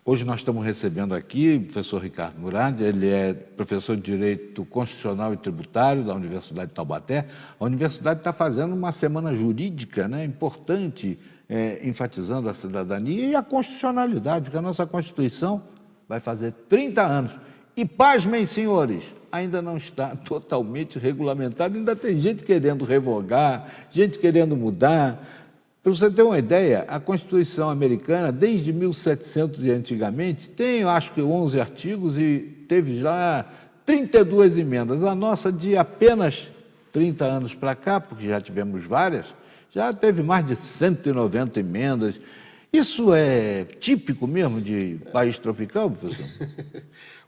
Hoje nós estamos recebendo aqui o professor Ricardo Murad, ele é professor de Direito Constitucional e Tributário da Universidade de Taubaté. A universidade está fazendo uma semana jurídica, né, importante, enfatizando a cidadania e a constitucionalidade, porque a nossa Constituição vai fazer 30 anos. E, pasmem, senhores, ainda não está totalmente regulamentado, ainda tem gente querendo revogar, gente querendo mudar. Para você ter uma ideia, a Constituição americana, desde 1700 e antigamente, tem, acho que, 11 artigos e teve já 32 emendas. A nossa, de apenas 30 anos para cá, porque já tivemos várias, já teve mais de 190 emendas. Isso é típico mesmo de país tropical, professor?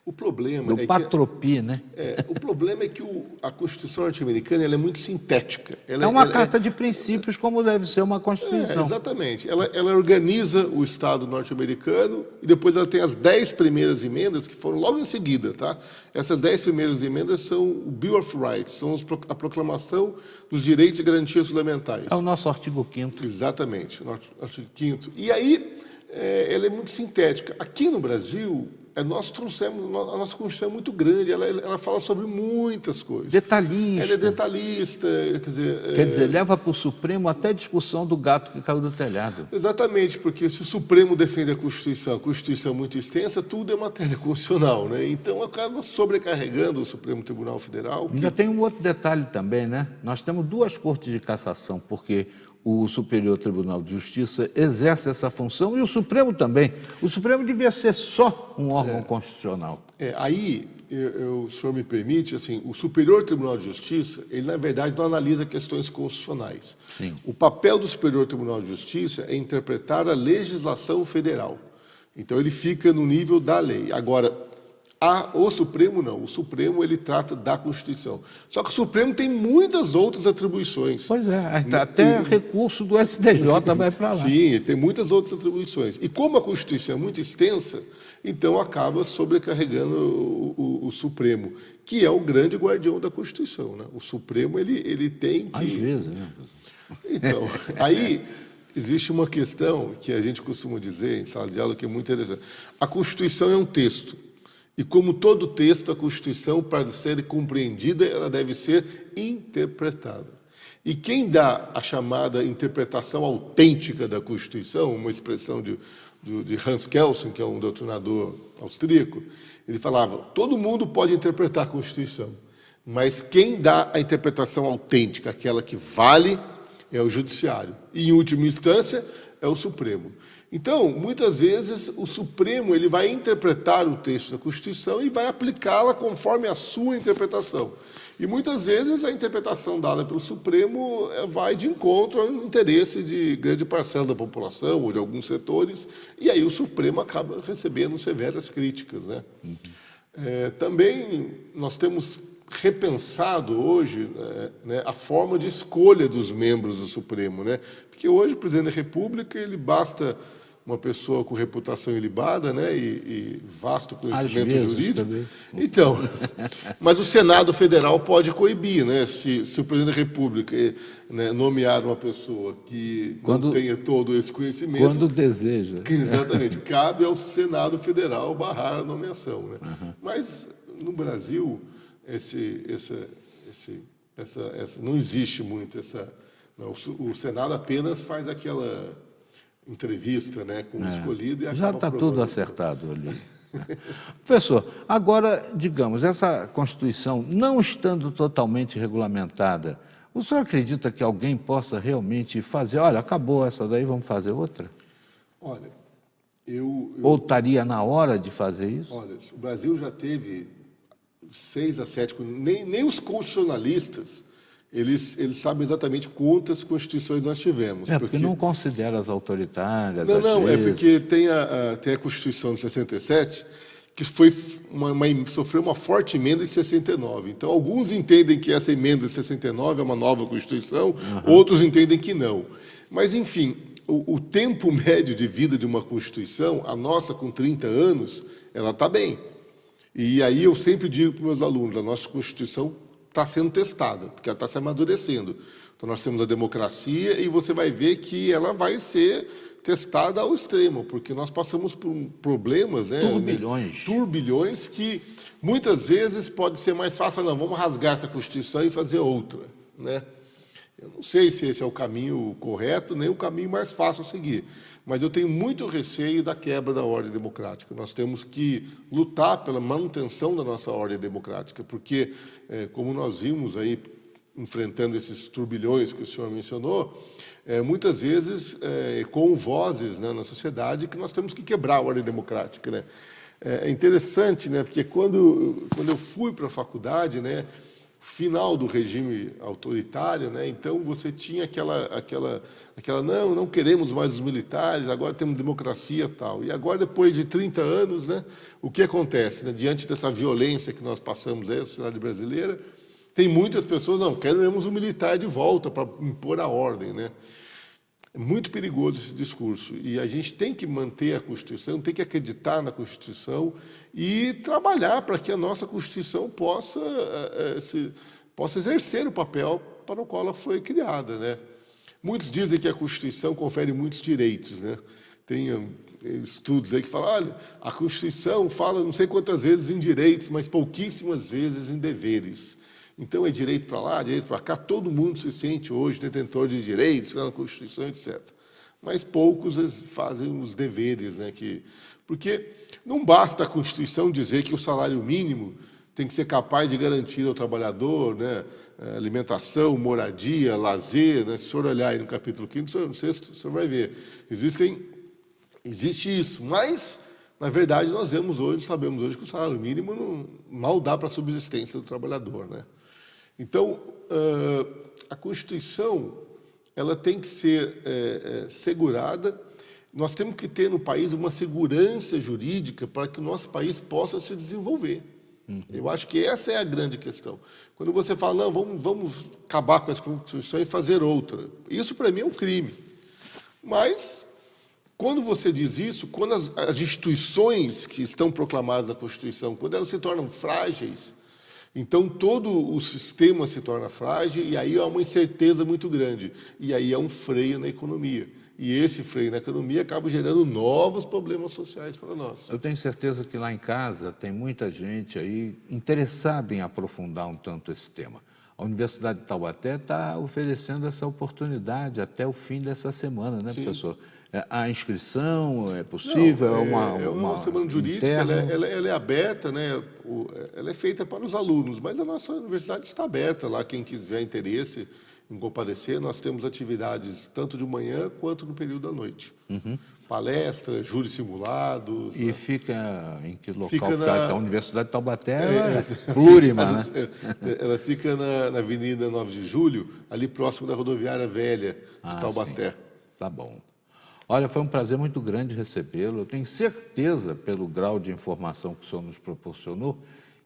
O problema do Patropi, né? O problema é que a Constituição norte-americana ela é muito sintética. É uma carta de princípios, como deve ser uma Constituição. Exatamente. Ela organiza o Estado norte-americano e depois ela tem as 10 primeiras emendas que foram logo em seguida, tá? Essas 10 primeiras emendas são o Bill of Rights, são a proclamação dos direitos e garantias fundamentais. É o nosso artigo 5º. Exatamente, o nosso artigo 5º. E aí, ela é muito sintética. Aqui no Brasil, nós trouxemos, a nossa Constituição é muito grande, ela fala sobre muitas coisas. Detalhista. Ela é detalhista, quer dizer, leva para o Supremo até a discussão do gato que caiu do telhado. Exatamente, porque se o Supremo defende a Constituição é muito extensa, tudo é matéria constitucional, né? Então acaba sobrecarregando o Supremo Tribunal Federal. Ainda tem um outro detalhe também, né? Nós temos 2 cortes de cassação, porque o Superior Tribunal de Justiça exerce essa função e o Supremo também. O Supremo devia ser só um órgão constitucional. Aí, o senhor me permite, assim, o Superior Tribunal de Justiça, ele na verdade não analisa questões constitucionais. Sim. O papel do Superior Tribunal de Justiça é interpretar a legislação federal. Então ele fica no nível da lei. Agora, o Supremo não. O Supremo ele trata da Constituição. Só que o Supremo tem muitas outras atribuições. Pois é, até recurso do STJ vai para lá. Sim, tem muitas outras atribuições. E como a Constituição é muito extensa, então acaba sobrecarregando o Supremo, que é o grande guardião da Constituição, né? O Supremo ele tem que... Às vezes, né? Então, aí existe uma questão que a gente costuma dizer em sala de aula que é muito interessante. A Constituição é um texto. E como todo texto, a Constituição, para ser compreendida, ela deve ser interpretada. E quem dá a chamada interpretação autêntica da Constituição, uma expressão de Hans Kelsen, que é um doutrinador austríaco, ele falava, todo mundo pode interpretar a Constituição, mas quem dá a interpretação autêntica, aquela que vale, é o Judiciário. E, em última instância, é o Supremo. Então, muitas vezes, o Supremo ele vai interpretar o texto da Constituição e vai aplicá-la conforme a sua interpretação. E, muitas vezes, a interpretação dada pelo Supremo vai de encontro ao interesse de grande parcela da população ou de alguns setores, e aí o Supremo acaba recebendo severas críticas, né? Também nós temos repensado hoje a forma de escolha dos membros do Supremo, né? Porque hoje o presidente da República ele basta uma pessoa com reputação ilibada, né, e vasto conhecimento jurídico. Também. Então, mas o Senado Federal pode coibir, né, se o presidente da República nomear uma pessoa que não tenha todo esse conhecimento. Quando deseja. Exatamente. Cabe ao Senado Federal barrar a nomeação, né? Mas no Brasil não existe muito essa. Não, o Senado apenas faz aquela entrevista, né, com o escolhido e acaba já está tudo acertado ali. Professor, agora, digamos, essa Constituição não estando totalmente regulamentada, o senhor acredita que alguém possa realmente fazer, olha, acabou essa daí, vamos fazer outra? Olha, Ou estaria na hora de fazer isso? Olha, o Brasil já teve 6 a 7, nem os constitucionalistas, eles sabem exatamente quantas constituições nós tivemos. Porque não considera as autoritárias. Não, é porque tem a Constituição de 67, que sofreu uma forte emenda em 69. Então, alguns entendem que essa emenda de 69 é uma nova Constituição, outros entendem que não. Mas, enfim, o tempo médio de vida de uma Constituição, a nossa com 30 anos, ela está bem. E aí eu sempre digo para os meus alunos, a nossa Constituição está sendo testada, porque ela está se amadurecendo. Então, nós temos a democracia e você vai ver que ela vai ser testada ao extremo, porque nós passamos por problemas, né? Turbilhões que muitas vezes pode ser mais fácil, não, vamos rasgar essa Constituição e fazer outra, né? Eu não sei se esse é o caminho correto, nem o caminho mais fácil a seguir, mas eu tenho muito receio da quebra da ordem democrática. Nós temos que lutar pela manutenção da nossa ordem democrática, porque, como nós vimos aí, enfrentando esses turbilhões que o senhor mencionou, muitas vezes com vozes, né, na sociedade que nós temos que quebrar a ordem democrática, né? É interessante, né, porque quando eu fui para a faculdade, né, final do regime autoritário, né, então você tinha aquela não queremos mais os militares, agora temos democracia e tal. E agora, depois de 30 anos, né, o que acontece, né, diante dessa violência que nós passamos aí, a sociedade brasileira, tem muitas pessoas, não, queremos o militar de volta para impor a ordem, né? É muito perigoso esse discurso. E a gente tem que manter a Constituição, tem que acreditar na Constituição e trabalhar para que a nossa Constituição possa exercer o papel para o qual ela foi criada, né? Muitos dizem que a Constituição confere muitos direitos, né? Tem estudos aí que falam, olha, a Constituição fala não sei quantas vezes em direitos, mas pouquíssimas vezes em deveres. Então, é direito para lá, direito para cá, todo mundo se sente hoje detentor de direitos, na Constituição, etc. Mas poucos fazem os deveres, né? Porque não basta a Constituição dizer que o salário mínimo tem que ser capaz de garantir ao trabalhador, né, alimentação, moradia, lazer, né? Se o senhor olhar aí no capítulo 5º, no 6º, o senhor vai ver. Existe isso, mas, na verdade, sabemos hoje que o salário mínimo mal dá para a subsistência do trabalhador, né? Então, a Constituição ela tem que ser segurada. Nós temos que ter no país uma segurança jurídica para que o nosso país possa se desenvolver. Eu acho que essa é a grande questão. Quando você fala, não, vamos acabar com essa Constituição e fazer outra, isso para mim é um crime. Mas, quando você diz isso, quando as instituições que estão proclamadas na Constituição, quando elas se tornam frágeis, então todo o sistema se torna frágil e aí há uma incerteza muito grande. E aí é um freio na economia. E esse freio na economia acaba gerando novos problemas sociais para nós. Eu tenho certeza que lá em casa tem muita gente aí interessada em aprofundar um tanto esse tema. A Universidade de Taubaté está oferecendo essa oportunidade até o fim dessa semana, né, Sim. Professor? A inscrição é possível? Não, é uma semana jurídica, ela é aberta, né? Ela é feita para os alunos, mas a nossa universidade está aberta lá, quem tiver interesse em comparecer, nós temos atividades tanto de manhã quanto no período da noite. Palestra, júri simulado. E né? Fica em que local? Fica A Universidade de Taubaté é plurima, né? Ela fica na Avenida 9 de Julho, ali próximo da rodoviária velha de Taubaté. Sim. Tá bom. Olha, foi um prazer muito grande recebê-lo. Eu tenho certeza, pelo grau de informação que o senhor nos proporcionou,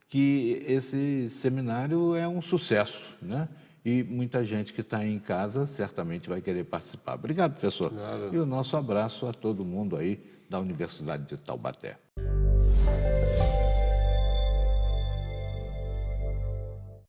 que esse seminário é um sucesso, né? E muita gente que está aí em casa certamente vai querer participar. Obrigado, professor. Nada. E o nosso abraço a todo mundo aí da Universidade de Taubaté.